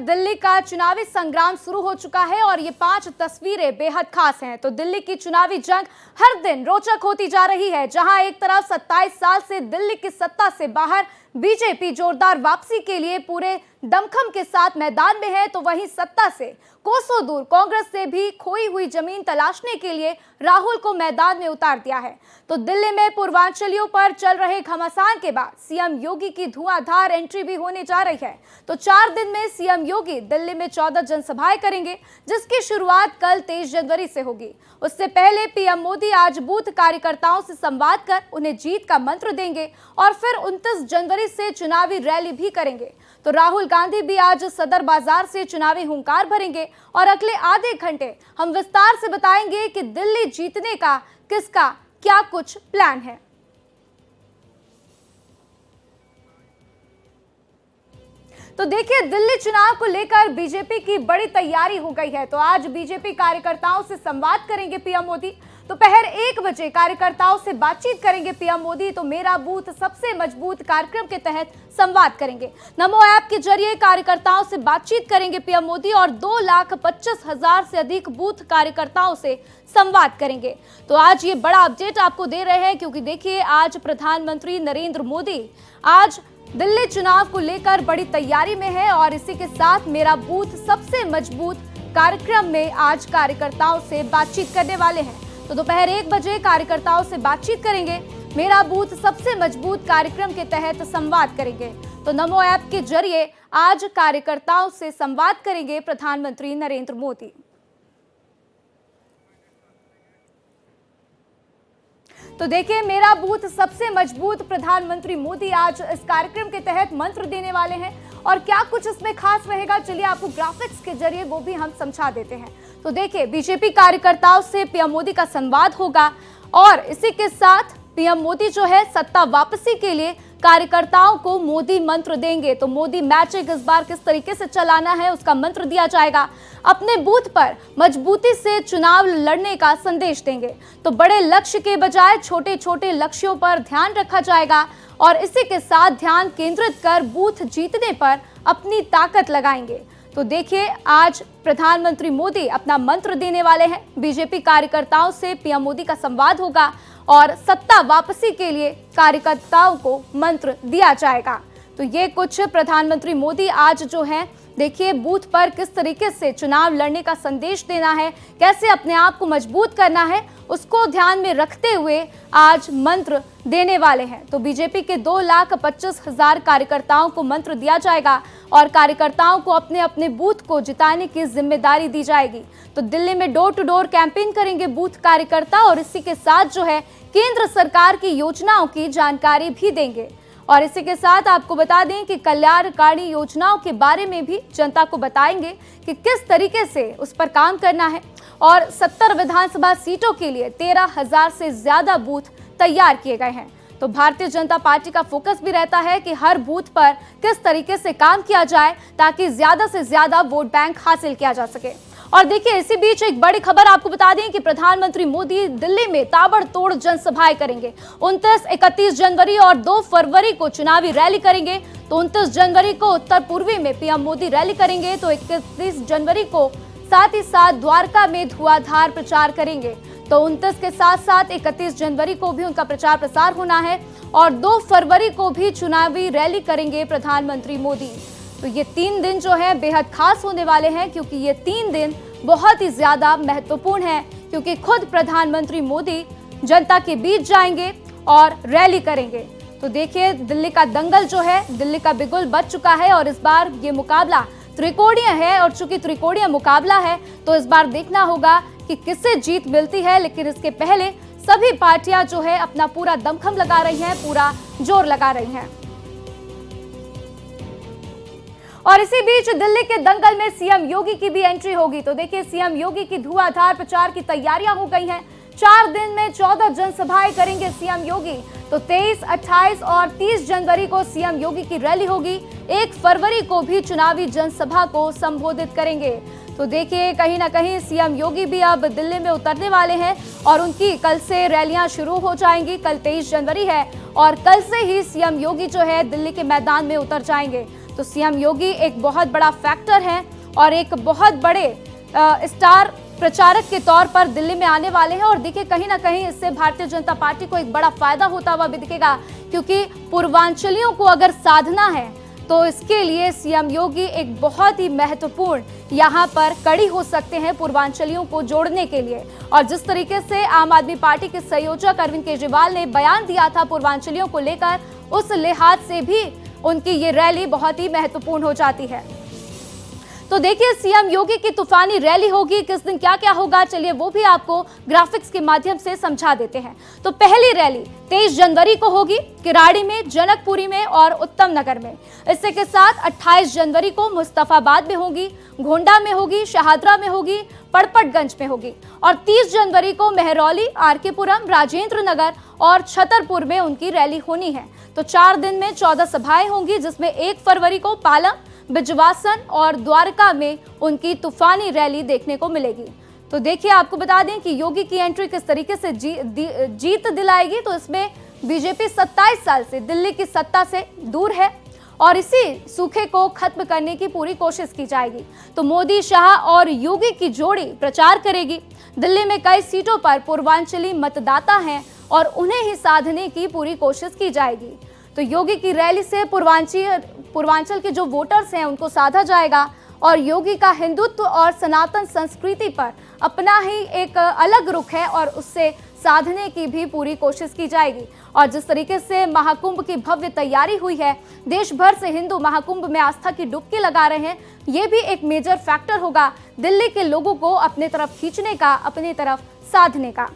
दिल्ली का चुनावी संग्राम शुरू हो चुका है और ये 5 तस्वीरें बेहद खास हैं। तो दिल्ली की चुनावी जंग हर दिन रोचक होती जा रही है, जहां एक तरफ 27 साल से दिल्ली की सत्ता से बाहर बीजेपी जोरदार वापसी के लिए पूरे दमखम के साथ मैदान में है, तो वहीं सत्ता से कोसों दूर कांग्रेस से भी खोई हुई जमीन तलाशने के लिए राहुल को मैदान में उतार दिया है। तो दिल्ली में पूर्वांचलियों पर चल रहे घमासान के बाद सीएम योगी की धुआंधार एंट्री भी होने जा रही है। तो 4 दिन में सीएम योगी दिल्ली में 14 जनसभाएं करेंगे, जिसकी शुरुआत कल 23 जनवरी से होगी। उससे पहले पीएम मोदी आज बूथ कार्यकर्ताओं से संवाद कर उन्हें जीत का मंत्र देंगे और फिर 29 जनवरी से चुनावी रैली भी करेंगे। तो राहुल गांधी भी आज सदर बाजार से चुनावी हुंकार भरेंगे और अगले आधे घंटे हम विस्तार से बताएंगे कि दिल्ली जीतने का किसका क्या कुछ प्लान है। तो देखिए, दिल्ली चुनाव को लेकर बीजेपी की बड़ी तैयारी हो गई है। तो आज बीजेपी कार्यकर्ताओं से संवाद करेंगे पीएम मोदी। दोपहर 1 बजे कार्यकर्ताओं से बातचीत करेंगे पीएम मोदी। तो मेरा बूथ सबसे मजबूत कार्यक्रम के तहत संवाद करेंगे। नमो ऐप के जरिए कार्यकर्ताओं से बातचीत करेंगे पीएम मोदी और 2,25,000 से अधिक बूथ कार्यकर्ताओं से संवाद करेंगे। तो आज ये बड़ा अपडेट आपको दे रहे हैं, क्योंकि देखिए, आज प्रधानमंत्री नरेंद्र मोदी आज दिल्ली चुनाव को लेकर बड़ी तैयारी में है और इसी के साथ मेरा बूथ सबसे मजबूत कार्यक्रम में आज कार्यकर्ताओं से बातचीत करने वाले हैं। तो दोपहर 1 बजे कार्यकर्ताओं से बातचीत करेंगे, मेरा बूथ सबसे मजबूत कार्यक्रम के तहत संवाद करेंगे। तो नमो ऐप के जरिए आज कार्यकर्ताओं से संवाद करेंगे प्रधानमंत्री नरेंद्र मोदी। तो देखिए, मेरा बूथ सबसे मजबूत प्रधानमंत्री मोदी आज इस कार्यक्रम के तहत मंत्र देने वाले हैं और क्या कुछ इसमें खास रहेगा, चलिए आपको ग्राफिक्स के जरिए वो भी हम समझा देते हैं। तो देखिए, बीजेपी कार्यकर्ताओं से पीएम मोदी का संवाद होगा और इसी के साथ पीएम मोदी जो है सत्ता वापसी के लिए कार्यकर्ताओं को मोदी मंत्र देंगे। तो मोदी मैजिक इस बार किस तरीके से चलाना है उसका मंत्र दिया जाएगा। अपने बूथ पर मजबूती से चुनाव लड़ने का संदेश देंगे। तो बड़े लक्ष्य के बजाय छोटे छोटे लक्ष्यों पर ध्यान रखा जाएगा और इसी के साथ ध्यान केंद्रित कर बूथ जीतने पर अपनी ताकत लगाएंगे। तो देखिए, आज प्रधानमंत्री मोदी अपना मंत्र देने वाले हैं। बीजेपी कार्यकर्ताओं से पीएम मोदी का संवाद होगा और सत्ता वापसी के लिए कार्यकर्ताओं को मंत्र दिया जाएगा। तो ये कुछ प्रधानमंत्री मोदी आज जो है, देखिए, बूथ पर किस तरीके से चुनाव लड़ने का संदेश देना है, कैसे अपने आप को मजबूत करना है, उसको ध्यान में रखते हुए आज मंत्र देने वाले हैं। तो बीजेपी के 2,25,000 कार्यकर्ताओं को मंत्र दिया जाएगा और कार्यकर्ताओं को अपने अपने बूथ को जिताने की जिम्मेदारी दी जाएगी। तो दिल्ली में डोर टू डोर कैंपेन करेंगे बूथ कार्यकर्ता और इसी के साथ जो है केंद्र सरकार की योजनाओं की जानकारी भी देंगे। और इसी के साथ आपको बता दें कि कल्याणकारी योजनाओं के बारे में भी जनता को बताएंगे कि किस तरीके से उस पर काम करना है। और 70 विधानसभा सीटों के लिए 13,000 से ज्यादा बूथ तैयार किए गए हैं। तो भारतीय जनता पार्टी का फोकस भी रहता है कि हर बूथ पर किस तरीके से काम किया जाए ताकि ज्यादा से ज्यादा वोट बैंक हासिल किया जा सके। और देखिए, इसी बीच एक बड़ी खबर आपको बता दें कि प्रधानमंत्री मोदी दिल्ली में ताबड़तोड़ जनसभाएं करेंगे। 29, 31 जनवरी और 2 फरवरी को चुनावी रैली करेंगे। तो 29 जनवरी को उत्तर पूर्वी में पीएम मोदी रैली करेंगे। तो 31 जनवरी को साथ ही साथ द्वारका में धुआंधार प्रचार करेंगे। तो 29 के साथ साथ 31 जनवरी को भी उनका प्रचार प्रसार होना है और 2 फरवरी को भी चुनावी रैली करेंगे प्रधानमंत्री मोदी। तो ये 3 दिन जो है बेहद खास होने वाले हैं, क्योंकि ये 3 दिन बहुत ही ज्यादा महत्वपूर्ण है, क्योंकि खुद प्रधानमंत्री मोदी जनता के बीच जाएंगे और रैली करेंगे। तो देखिए, दिल्ली का दंगल जो है, दिल्ली का बिगुल बज चुका है और इस बार ये मुकाबला त्रिकोणीय है और चूंकि त्रिकोणीय मुकाबला है तो इस बार देखना होगा कि किससे जीत मिलती है। लेकिन इसके पहले सभी पार्टियां जो है अपना पूरा दमखम लगा रही हैं, पूरा जोर लगा रही हैं। और इसी बीच दिल्ली के दंगल में सीएम योगी की भी एंट्री होगी। तो देखिए, सीएम योगी की धुआंधार प्रचार की तैयारियां हो गई हैं। 4 दिन में 14 जनसभाएं करेंगे सीएम योगी। तो 23, 28 और 30 जनवरी को सीएम योगी की रैली होगी। 1 फरवरी को भी चुनावी जनसभा को संबोधित करेंगे। तो देखिए, कहीं ना कहीं सीएम योगी भी अब दिल्ली में उतरने वाले हैं और उनकी कल से रैलियां शुरू हो जाएंगी। कल 23 जनवरी है और कल से ही सीएम योगी जो है दिल्ली के मैदान में उतर जाएंगे। तो सीएम योगी एक बहुत बड़ा फैक्टर है और एक बहुत बड़े स्टार प्रचारक के तौर पर दिल्ली में आने वाले हैं। और देखिए कहीं ना कहीं इससे भारतीय जनता पार्टी को एक बड़ा फायदा होता हुआ भी दिखेगा, क्योंकि पूर्वांचलियों को अगर साधना है तो इसके लिए सीएम योगी एक बहुत ही महत्वपूर्ण यहाँ पर कड़ी हो सकते हैं पूर्वांचलियों को जोड़ने के लिए। और जिस तरीके से आम आदमी पार्टी के संयोजक अरविंद केजरीवाल ने बयान दिया था पूर्वांचलियों को लेकर, उस लिहाज से भी उनकी ये रैली बहुत ही महत्वपूर्ण हो जाती है। तो देखिए सीएम योगी की तूफानी रैली होगी, किस दिन क्या क्या होगा चलिए वो भी आपको ग्राफिक्स के माध्यम से समझा देते हैं। तो पहली रैली 23 जनवरी को होगी किराड़ी में, जनकपुरी में और उत्तम नगर में। इससे के साथ 28 जनवरी को मुस्तफाबाद में होगी, गोंडा में होगी, शहादरा में होगी, पड़पड़गंज में होगी और 30 जनवरी को मेहरौली, आरके पुरम, राजेंद्र नगर और छतरपुर में उनकी रैली होनी है। तो 4 दिन में 14 सभाएं होंगी, जिसमें 1 फरवरी को पालम, बिजवासन और द्वारका में उनकी तूफानी रैली देखने को मिलेगी। तो देखिए आपको बता दें कि योगी की एंट्री किस तरीके से जीत दिलाएगी। तो इसमें बीजेपी 27 साल से दिल्ली की सत्ता से दूर है और इसी सूखे को खत्म करने की पूरी कोशिश की जाएगी। तो मोदी, शाह और योगी की जोड़ी प्रचार करेगी। दिल्ली में कई सीटों पर पूर्वांचली मतदाता हैं और उन्हें ही साधने की पूरी कोशिश की जाएगी। तो योगी की रैली से पूर्वांचल के जो वोटर्स हैं उनको साधा जाएगा और योगी का हिंदुत्व और सनातन संस्कृति पर अपना ही एक अलग रुख है और उससे साधने की भी पूरी कोशिश की जाएगी। और जिस तरीके से महाकुंभ की भव्य तैयारी हुई है, देश भर से हिंदू महाकुंभ में आस्था की डुबकी लगा रहे हैं, ये भी एक मेजर फैक्टर होगा दिल्ली के लोगों को अपने तरफ खींचने का, अपनी तरफ साधने का।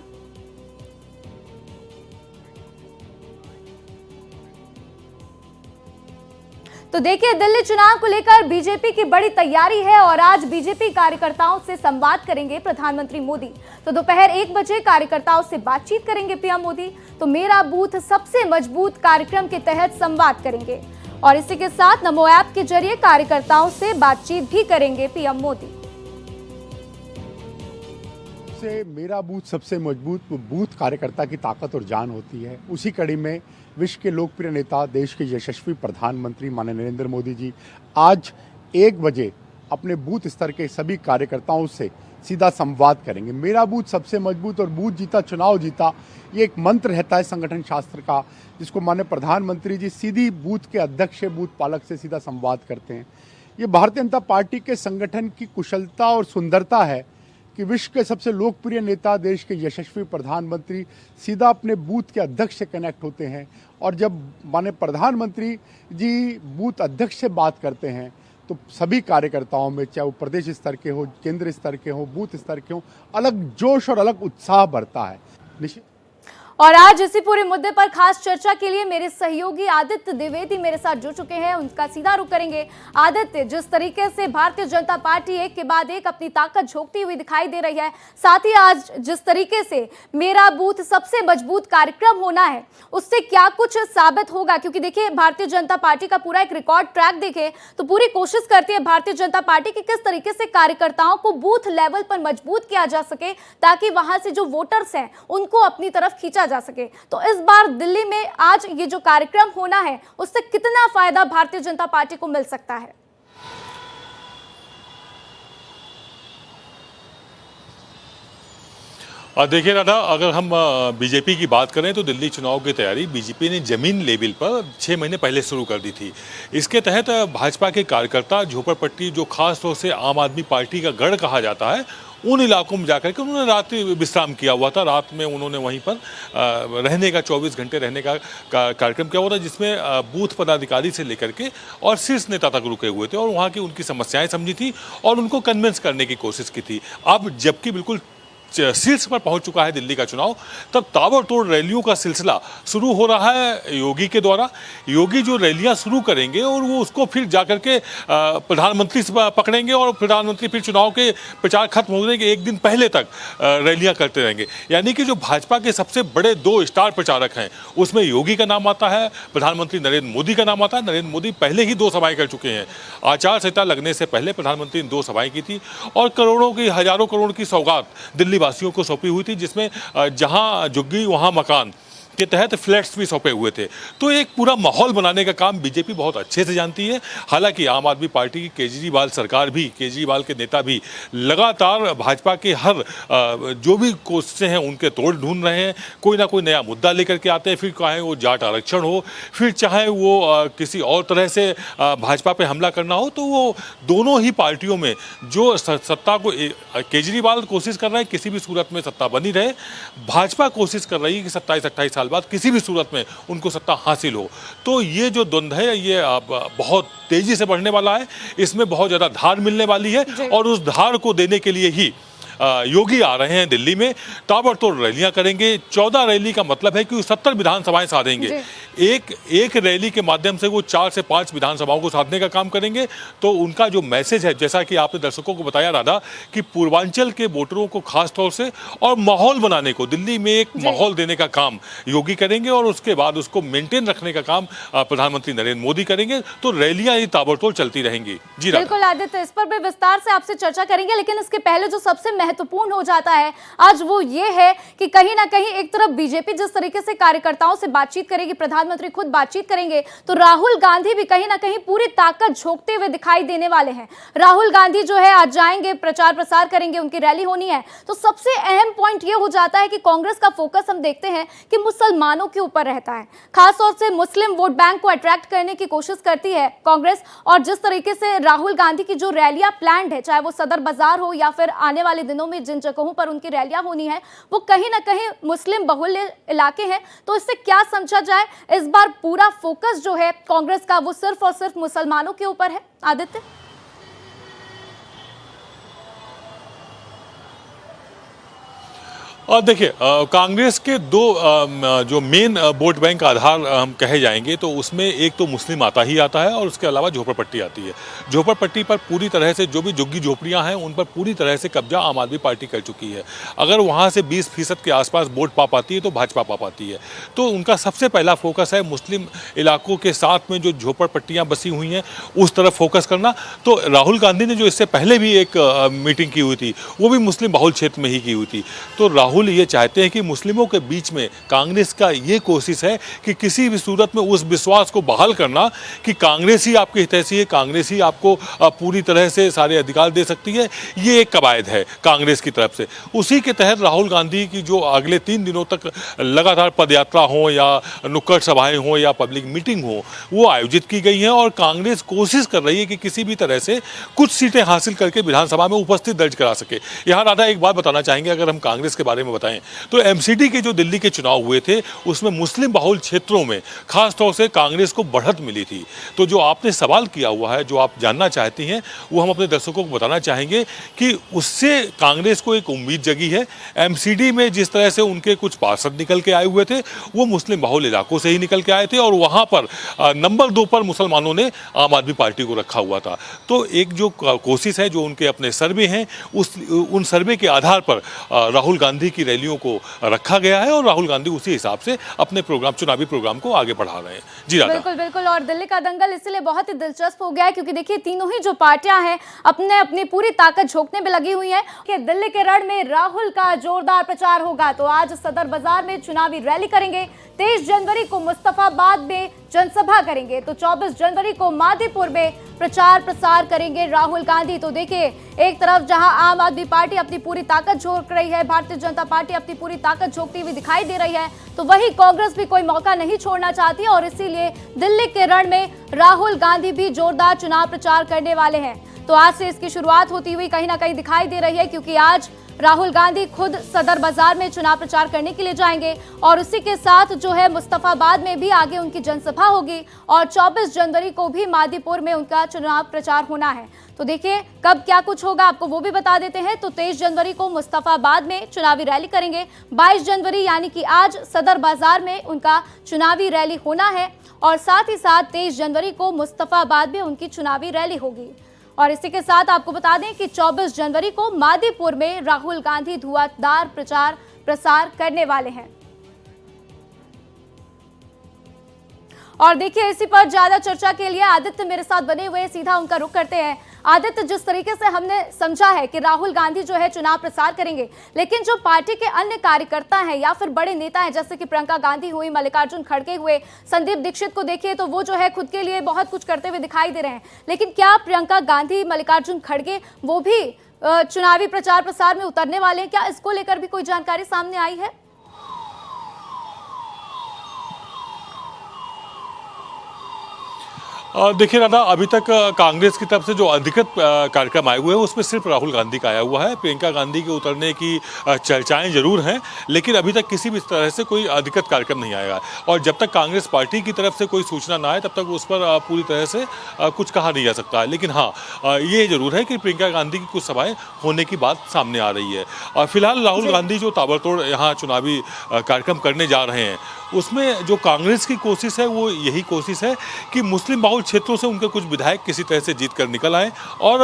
तो देखिए दिल्ली चुनाव को लेकर बीजेपी की बड़ी तैयारी है और आज बीजेपी कार्यकर्ताओं से संवाद करेंगे प्रधानमंत्री मोदी। तो दोपहर 1 बजे कार्यकर्ताओं से बातचीत करेंगे पीएम मोदी। तो मेरा बूथ सबसे मजबूत कार्यक्रम के तहत संवाद करेंगे और इसी के साथ नमो ऐप के जरिए कार्यकर्ताओं से बातचीत भी करेंगे पीएम मोदी। मेरा बूथ सबसे मजबूत बूथ कार्यकर्ता की ताकत और जान होती है। उसी कड़ी में विश्व के लोकप्रिय नेता, देश के यशस्वी प्रधानमंत्री माननीय नरेंद्र मोदी जी आज 1 बजे अपने बूथ स्तर के सभी कार्यकर्ताओं से सीधा संवाद करेंगे। मेरा बूथ सबसे मजबूत और बूथ जीता चुनाव जीता, ये एक मंत्र रहता है संगठन शास्त्र का, जिसको माननीय प्रधानमंत्री जी सीधी बूथ के अध्यक्ष से बूथ पालक से सीधा संवाद करते हैं। ये भारतीय जनता पार्टी के संगठन की कुशलता और सुंदरता है कि विश्व के सबसे लोकप्रिय नेता, देश के यशस्वी प्रधानमंत्री सीधा अपने बूथ के अध्यक्ष से कनेक्ट होते हैं। और जब माननीय प्रधानमंत्री जी बूथ अध्यक्ष से बात करते हैं तो सभी कार्यकर्ताओं में, चाहे वो प्रदेश स्तर के हो, केंद्र स्तर के हो, बूथ स्तर के हो, अलग जोश और अलग उत्साह बढ़ता है। निश्चित। और आज इसी पूरे मुद्दे पर खास चर्चा के लिए मेरे सहयोगी आदित्य द्विवेदी मेरे साथ जुड़ चुके हैं, उनका सीधा रुख करेंगे। आदित्य, जिस तरीके से भारतीय जनता पार्टी एक के बाद एक अपनी ताकत झोंकती हुई दिखाई दे रही है, साथ ही आज जिस तरीके से मेरा बूथ सबसे मजबूत कार्यक्रम होना है, उससे क्या कुछ साबित होगा? क्योंकि देखिए भारतीय जनता पार्टी का पूरा एक रिकॉर्ड ट्रैक देखें तो पूरी कोशिश करती है भारतीय जनता पार्टी की किस तरीके से कार्यकर्ताओं को बूथ लेवल पर मजबूत किया जा सके, ताकि वहां से जो वोटर्स हैं उनको अपनी तरफ खींचा जा सके। तो इस बार दिल्ली में आज ये जो कार्यक्रम होना है, उससे कितना फायदा भारतीय जनता पार्टी को मिल सकता है? देखिए राधा, अगर हम बीजेपी की बात करें तो दिल्ली चुनाव की तैयारी बीजेपी ने जमीन लेवल पर 6 महीने पहले शुरू कर दी थी। इसके तहत भाजपा के कार्यकर्ता झोपड़पट्टी, जो खास तौर से आम आदमी पार्टी का गढ़ कहा जाता है, उन इलाकों में जाकर के उन्होंने रात्रि विश्राम किया हुआ था। रात में उन्होंने वहीं पर रहने का 24 घंटे रहने का कार्यक्रम किया हुआ था, जिसमें बूथ पदाधिकारी से लेकर के और शीर्ष नेता तक रुके हुए थे और वहाँ की उनकी समस्याएं समझी थी और उनको कन्विंस करने की कोशिश की थी। अब जबकि बिल्कुल शीर्ष पर पहुंच चुका है दिल्ली का चुनाव, तब ताबड़तोड़ रैलियों का सिलसिला शुरू हो रहा है योगी के द्वारा। योगी जो रैलियां शुरू करेंगे और वो उसको फिर जाकर के प्रधानमंत्री से पकड़ेंगे और प्रधानमंत्री फिर चुनाव के प्रचार खत्म होने के 1 दिन पहले तक रैलियां करते रहेंगे। यानी कि जो भाजपा के सबसे बड़े 2 स्टार प्रचारक हैं, उसमें योगी का नाम आता है, प्रधानमंत्री नरेंद्र मोदी का नाम आता है। नरेंद्र मोदी पहले ही 2 सभाएं कर चुके हैं। आचार संहिता लगने से पहले प्रधानमंत्री ने 2 सभाएं की थी और करोड़ों की, हजारों करोड़ की सौगात दिल्ली वासियों को सौंपी हुई थी, जिसमें जहां झुग्गी वहां मकान के तहत फ्लैट्स भी सौंपे हुए थे। तो एक पूरा माहौल बनाने का काम बीजेपी बहुत अच्छे से जानती है। हालांकि आम आदमी पार्टी की केजरीवाल सरकार भी, केजरीवाल के नेता भी लगातार भाजपा के हर जो भी कोशिशें हैं उनके तोड़ ढूंढ रहे हैं। कोई ना कोई नया मुद्दा लेकर के आते हैं, फिर चाहे वो जाट आरक्षण हो, फिर चाहे वो किसी और तरह से भाजपा पे हमला करना हो। तो वो दोनों ही पार्टियों में जो सत्ता को केजरीवाल कोशिश कर रहे हैं किसी भी सूरत में सत्ता बनी रहे, भाजपा कोशिश कर रही है कि 27-28 साल बाद किसी भी सूरत में उनको सत्ता हासिल हो। तो ये जो द्वंद्व है ये बहुत तेजी से बढ़ने वाला है, इसमें बहुत ज़्यादा धार मिलने वाली है और उस धार को देने के लिए ही योगी आ रहे हैं दिल्ली में, ताबड़तोड़ रैलियां करेंगे। 14 रैली का मतलब है कि वो 70 विधानसभाएं साधेंगे। एक रैली के माध्यम से वो 4 से 5 विधानसभाओं को साधने का काम करेंगे। तो उनका जो मैसेज है, जैसा कि आपने दर्शकों को बताया राधा, कि पूर्वांचल के वोटरों को खास तौर से और माहौल बनाने को, दिल्ली में एक माहौल देने का काम योगी करेंगे और उसके बाद उसको मेंटेन रखने का काम प्रधानमंत्री नरेंद्र मोदी करेंगे। तो रैलियां ही ताबड़तोड़ चलती रहेंगी। जी बिल्कुल आदित्य, इस पर भी विस्तार से आपसे चर्चा करेंगे, लेकिन इसके पहले जो सबसे महत्वपूर्ण हो जाता है आज वो ये है कि कहीं ना कहीं एक तरफ बीजेपी जिस तरीके से कार्यकर्ताओं से बातचीत करेगी, प्रधानमंत्री खुद बातचीत करेंगे, तो राहुल गांधी भी कहीं ना कहीं पूरी ताकत झोंकते हुए दिखाई देने वाले हैं। राहुल गांधी जो है आज जाएंगे, प्रचार प्रसार करेंगे, उनकी रैली होनी है। तो सबसे अहम पॉइंट ये हो जाता है कि कांग्रेस का फोकस हम देखते हैं कि मुसलमानों के ऊपर रहता है, खासतौर से मुस्लिम वोट बैंक को अट्रैक्ट करने की कोशिश करती है कांग्रेस। और जिस तरीके से राहुल गांधी की जो रैलियां प्लान्ड है, चाहे वो सदर बाजार हो या फिर आने वाले दिनों में जिन जगहों पर उनकी रैलियां होनी है, वो कहीं ना कहीं मुस्लिम बहुल इलाके हैं। तो इससे क्या समझा जाए, इस बार पूरा फोकस जो है कांग्रेस का वो सिर्फ और सिर्फ मुसलमानों के ऊपर है आदित्य? और देखिए, कांग्रेस के दो जो मेन वोट बैंक आधार हम कहे जाएंगे तो उसमें एक तो मुस्लिम आता ही आता है और उसके अलावा झोपड़पट्टी आती है। झोपड़पट्टी पर पूरी तरह से जो भी झुग्गी झोपड़ियां हैं उन पर पूरी तरह से कब्जा आम आदमी पार्टी कर चुकी है। अगर वहां से 20% के आसपास वोट पा पाती है तो भाजपा पा पाती है। तो उनका सबसे पहला फोकस है मुस्लिम इलाकों के साथ में जो झोपड़पट्टियाँ बसी हुई हैं उस तरफ फोकस करना। तो राहुल गांधी ने जो इससे पहले भी एक मीटिंग की हुई थी वो भी मुस्लिम बहुल क्षेत्र में ही की हुई थी। तो राहुल ये चाहते हैं कि मुस्लिमों के बीच में कांग्रेस का ये कोशिश है कि किसी भी सूरत में उस विश्वास को बहाल करना कि कांग्रेस ही आपके हितैषी है, कांग्रेस ही आपको पूरी तरह से सारे अधिकार दे सकती है। ये एक कवायद है कांग्रेस की तरफ से। उसी के तहत राहुल गांधी की जो अगले 3 दिनों तक लगातार पदयात्रा हो या नुक्कड़ सभाएं हो या पब्लिक मीटिंग हो वो आयोजित की गई हैं और कांग्रेस कोशिश कर रही है कि किसी भी तरह से कुछ सीटें हासिल करके विधानसभा में उपस्थित दर्ज करा सके। यहाँ राधा एक बात बताना चाहेंगे, अगर हम कांग्रेस के बारे में बताएं तो एमसीडी के जो दिल्ली के चुनाव हुए थे उसमें मुस्लिम बहुल क्षेत्रों में खास तौर से कांग्रेस को बढ़त मिली थी। तो जो आपने सवाल किया हुआ है, जो आप जानना चाहती हैं, वो हम अपने दर्शकों को बताना चाहेंगे कि उससे कांग्रेस को एक उम्मीद जगी है। एमसीडी में जिस तरह से उनके कुछ पार्षद निकल के आए हुए थे वो मुस्लिम बहुल इलाकों से ही निकल के आए थे और वहां पर नंबर 2 पर मुसलमानों ने आम आदमी पार्टी को रखा हुआ था। तो एक जो कोशिश है, जो उनके अपने सर्वे हैं, उन सर्वे के आधार पर राहुल गांधी की रैलियों को रखा गया है और राहुल गांधी उसी हिसाब से अपने प्रोग्राम, चुनावी प्रोग्राम को आगे बढ़ा रहे हैं। जी राधा। बिल्कुल बिल्कुल, और दिल्ली का दंगल इसलिए बहुत ही दिलचस्प हो गया है क्योंकि देखिए तीनों ही जो पार्टियां हैं अपने अपनी पूरी ताकत झोंकने में लगी हुई हैं कि दिल्ली के रण में राहुल का जोरदार प्रचार होगा। तो आज सदर बाजार में चुनावी रैली करेंगे, 23 जनवरी को मुस्तफाबाद में जनसभा करेंगे, तो 24 जनवरी को माधीपुर में प्रचार प्रसार करेंगे राहुल गांधी। तो देखिए, एक तरफ जहां आम आदमी पार्टी अपनी पूरी ताकत झोंक रही है, भारतीय जनता पार्टी अपनी पूरी ताकत झोंकती हुई दिखाई दे रही है, तो वही कांग्रेस भी कोई मौका नहीं छोड़ना चाहती और इसीलिए दिल्ली के रण में राहुल गांधी भी जोरदार चुनाव प्रचार करने वाले हैं। तो आज से इसकी शुरुआत होती हुई कहीं ना कहीं दिखाई दे रही है क्योंकि आज राहुल गांधी खुद सदर बाजार में चुनाव प्रचार करने के लिए जाएंगे और उसी के साथ जो है मुस्तफाबाद में भी आगे उनकी जनसभा होगी और 24 जनवरी को भी माधीपुर में उनका चुनाव प्रचार होना है। तो देखिए कब क्या कुछ होगा आपको वो भी बता देते हैं। तो 23 जनवरी को मुस्तफाबाद में चुनावी रैली करेंगे, 22 जनवरी यानी कि आज सदर बाजार में उनका चुनावी रैली होना है और साथ ही साथ 23 जनवरी को मुस्तफाबाद में उनकी चुनावी रैली होगी। और इसी के साथ आपको बता दें कि 24 जनवरी को माधीपुर में राहुल गांधी धुआंधार प्रचार प्रसार करने वाले हैं। और देखिए इसी पर ज्यादा चर्चा के लिए आदित्य मेरे साथ बने हुए हैं, सीधा उनका रुख करते हैं। आदित्य, जिस तरीके से हमने समझा है कि राहुल गांधी जो है चुनाव प्रचार करेंगे, लेकिन जो पार्टी के अन्य कार्यकर्ता हैं या फिर बड़े नेता हैं, जैसे कि प्रियंका गांधी हुई, मल्लिकार्जुन खड़गे हुए, संदीप दीक्षित को देखिए तो वो जो है खुद के लिए बहुत कुछ करते हुए दिखाई दे रहे हैं, लेकिन क्या प्रियंका गांधी, मल्लिकार्जुन खड़गे वो भी चुनावी प्रचार प्रसार में उतरने वाले हैं? क्या इसको लेकर भी कोई जानकारी सामने आई है? देखिए राधा, अभी तक कांग्रेस की तरफ से जो अधिकृत कार्यक्रम आए हुए हैं उसमें सिर्फ राहुल गांधी का आया हुआ है। प्रियंका गांधी के उतरने की चर्चाएं जरूर हैं, लेकिन अभी तक किसी भी तरह से कोई अधिकृत कार्यक्रम नहीं आया। और जब तक कांग्रेस पार्टी की तरफ से कोई सूचना ना आए तब तक उस पर पूरी तरह से कुछ कहा नहीं जा सकता है। लेकिन हाँ, ये जरूर है कि प्रियंका गांधी की कुछ सभाएं होने की बात सामने आ रही है। और फिलहाल राहुल गांधी जो ताबड़तोड़ यहाँ चुनावी कार्यक्रम करने जा रहे हैं, उसमें जो कांग्रेस की कोशिश है वो यही कोशिश है कि मुस्लिम बहुल क्षेत्रों से उनके कुछ विधायक किसी तरह से जीत कर निकल आए और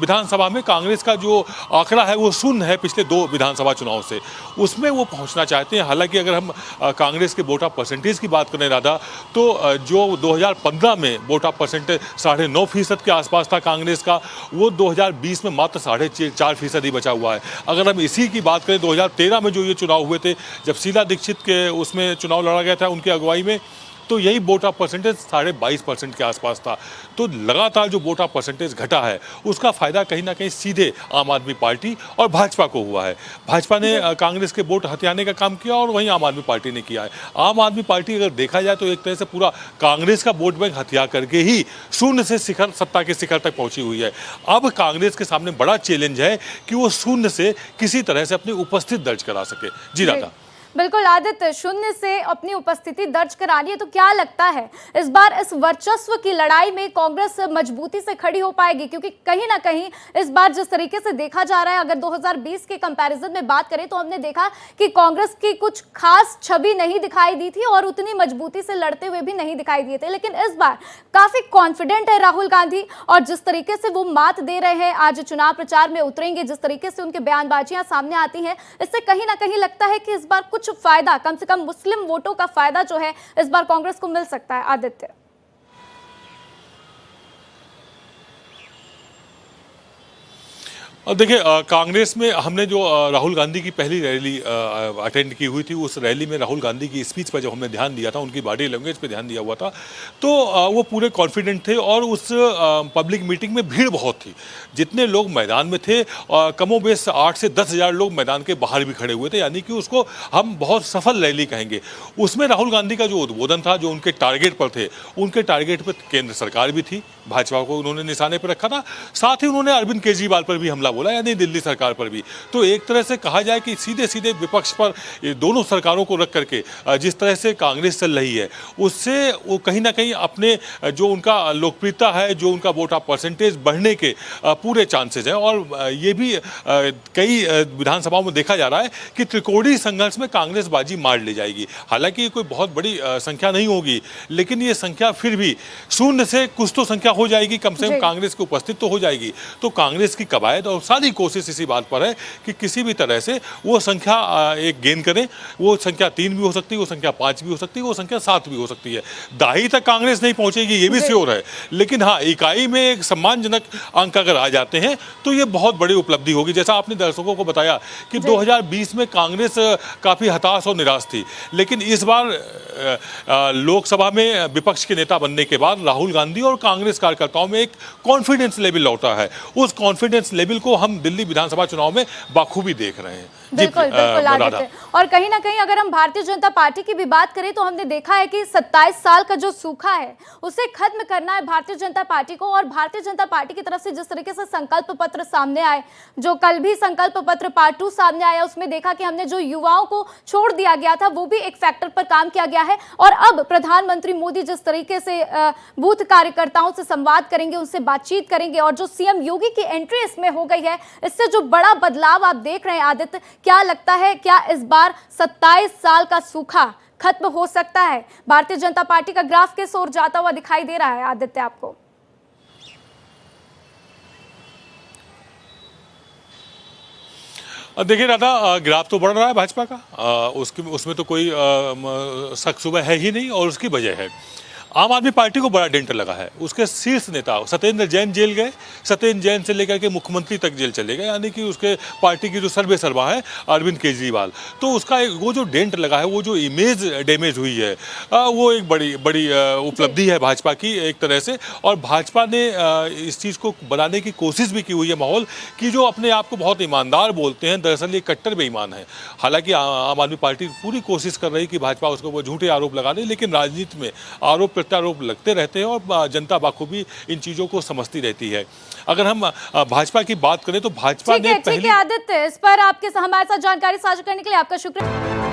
विधानसभा में कांग्रेस का जो आंकड़ा है वो शून्य है पिछले 2 विधानसभा चुनाव से, उसमें वो पहुंचना चाहते हैं। हालांकि अगर हम कांग्रेस के वोटा परसेंटेज की बात करें राधा, तो जो 2015 में वोटा परसेंटेज 9.5% के आसपास था कांग्रेस का, वो 2020 में मात्र 4.5% ही बचा हुआ है। अगर हम इसी की बात करें 2013 में जो ये चुनाव हुए थे, जब शीला दीक्षित के उसमें चुनाव लड़ा गया था उनकी अगुवाई में, तो यही वोटा परसेंटेज 22.5% के आसपास था। तो लगातार जो वोटा परसेंटेज घटा है उसका फायदा कहीं ना कहीं सीधे आम आदमी पार्टी और भाजपा को हुआ है। भाजपा ने कांग्रेस के वोट हथियाने का काम किया और वहीं आम आदमी पार्टी ने किया है। आम आदमी पार्टी अगर देखा जाए तो एक तरह से पूरा कांग्रेस का वोट बैंक हथिया करके ही शून्य से सत्ता के शिखर तक पहुंची हुई है। अब कांग्रेस के सामने बड़ा चैलेंज है कि वो शून्य से किसी तरह से अपनी उपस्थिति दर्ज करा सके। जी राधा। बिल्कुल आदित्य, शून्य से अपनी उपस्थिति दर्ज करानी है, तो क्या लगता है इस बार इस वर्चस्व की लड़ाई में कांग्रेस मजबूती से खड़ी हो पाएगी? क्योंकि कहीं ना कहीं इस बार जिस तरीके से देखा जा रहा है, अगर 2020 के कंपैरिजन में बात करें तो हमने देखा कि कांग्रेस की कुछ खास छवि नहीं दिखाई दी थी और उतनी मजबूती से लड़ते हुए भी नहीं दिखाई दिए थे। लेकिन इस बार काफी कॉन्फिडेंट है राहुल गांधी और जिस तरीके से वो मात दे रहे हैं, आज चुनाव प्रचार में उतरेंगे, जिस तरीके से उनके बयानबाजियां सामने आती हैं, इससे कहीं ना कहीं लगता है कि इस बार कुछ फायदा, कम से कम मुस्लिम वोटों का फायदा जो है इस बार कांग्रेस को मिल सकता है। आदित्य, और देखिए कांग्रेस में हमने जो राहुल गांधी की पहली रैली अटेंड की हुई थी, उस रैली में राहुल गांधी की स्पीच पर जब हमने ध्यान दिया था, उनकी बॉडी लैंग्वेज पे ध्यान दिया हुआ था, तो वो पूरे कॉन्फिडेंट थे और उस पब्लिक मीटिंग में भीड़ बहुत थी। जितने लोग मैदान में थे, कमोबेश 8 से 10 हज़ार लोग मैदान के बाहर भी खड़े हुए थे, यानी कि उसको हम बहुत सफल रैली कहेंगे। उसमें राहुल गांधी का जो उद्बोधन था, जो उनके टारगेट पर थे, उनके टारगेट पर केंद्र सरकार भी थी, भाजपा को उन्होंने निशाने पर रखा था, साथ ही उन्होंने अरविंद केजरीवाल पर भी हमला बोला, यानी दिल्ली सरकार पर भी। तो एक तरह से कहा जाए कि सीधे सीधे विपक्ष पर दोनों सरकारों को रख करके जिस तरह से कांग्रेस चल रही है, उससे वो कहीं ना कहीं अपने जो उनका लोकप्रियता है, जो उनका वोटा परसेंटेज बढ़ने के पूरे चांसेस हैं। और ये भी कई विधानसभाओं में देखा जा रहा है कि त्रिकोणीय संघर्ष में कांग्रेस बाजी मार ले जाएगी। हालांकि ये कोई बहुत बड़ी संख्या नहीं होगी, लेकिन ये संख्या फिर भी शून्य से कुछ तो संख्या हो जाएगी, कम से कम कांग्रेस की उपस्थित तो हो जाएगी। तो कांग्रेस की कवायद और सारी कोशिश इसी बात पर है कि किसी भी तरह से वो संख्या एक गेन करें। वो संख्या 3 भी हो सकती है, वो संख्या 5 भी हो सकती है, वो संख्या 7 भी हो सकती है। दाही तक कांग्रेस नहीं पहुंचेगी, ये भी श्योर है, लेकिन हाँ, इकाई में एक सम्मानजनक अंक अगर आ जाते हैं तो ये बहुत बड़ी उपलब्धि होगी। जैसा आपने दर्शकों को बताया कि 2020 में कांग्रेस काफी हताश और निराश थी, लेकिन इस बार लोकसभा में विपक्ष के नेता बनने के बाद राहुल गांधी और कांग्रेस कार्यकर्ताओं में एक कॉन्फिडेंस लेवल लौटा है। उस कॉन्फिडेंस लेवल को हम दिल्ली विधानसभा चुनाव में बाखूबी देख रहे हैं। बिल्कुल बिल्कुल आदित्य, और कहीं ना कहीं अगर हम भारतीय जनता पार्टी की भी बात करें तो हमने देखा है कि 27 साल का जो सूखा है उसे खत्म करना है भारतीय जनता पार्टी को। और भारतीय जनता पार्टी की तरफ से जिस तरीके से संकल्प पत्र सामने आए, जो कल भी संकल्प पत्र पार्ट 2 सामने आया, उसमें देखा कि हमने जो युवाओं को छोड़ दिया गया था वो भी एक फैक्टर पर काम किया गया है। और अब प्रधानमंत्री मोदी जिस तरीके से बूथ कार्यकर्ताओं से संवाद करेंगे, उनसे बातचीत करेंगे, और जो सीएम योगी की एंट्री इसमें हो गई है, इससे जो बड़ा बदलाव आप देख रहे हैं आदित्य, क्या लगता है क्या इस बार 27 साल का सूखा खत्म हो सकता है? भारतीय जनता पार्टी का ग्राफ किस ओर जाता हुआ दिखाई दे रहा है आदित्य आपको? देखिए राधा, ग्राफ तो बढ़ रहा है भाजपा का, उसमें तो कोई शक सुबह है ही नहीं, और उसकी वजह है आम आदमी पार्टी को बड़ा डेंट लगा है। उसके शीर्ष नेता सत्येंद्र जैन जेल गए, सत्येंद्र जैन से लेकर के मुख्यमंत्री तक जेल चले गए, यानी कि उसके पार्टी की जो सर्वे सर्वा है अरविंद केजरीवाल, तो उसका वो जो डेंट लगा है, वो जो इमेज डैमेज हुई है, वो एक बड़ी बड़ी उपलब्धि है भाजपा की एक तरह से। और भाजपा ने इस चीज़ को बनाने की कोशिश भी की हुई है माहौल कि जो अपने आप को बहुत ईमानदार बोलते हैं, दरअसल ये कट्टर बेईमान है। हालांकि आम आदमी पार्टी पूरी कोशिश कर रही कि भाजपा उसको वो झूठे आरोप लगा दे, लेकिन राजनीति में आरोप प्रत्यारोप लगते रहते हैं और जनता बाखूबी इन चीज़ों को समझती रहती है। अगर हम भाजपा की बात करें तो भाजपा ने ठीक है आदित्य, इस पर आपके हमारे साथ जानकारी साझा करने के लिए आपका शुक्रिया।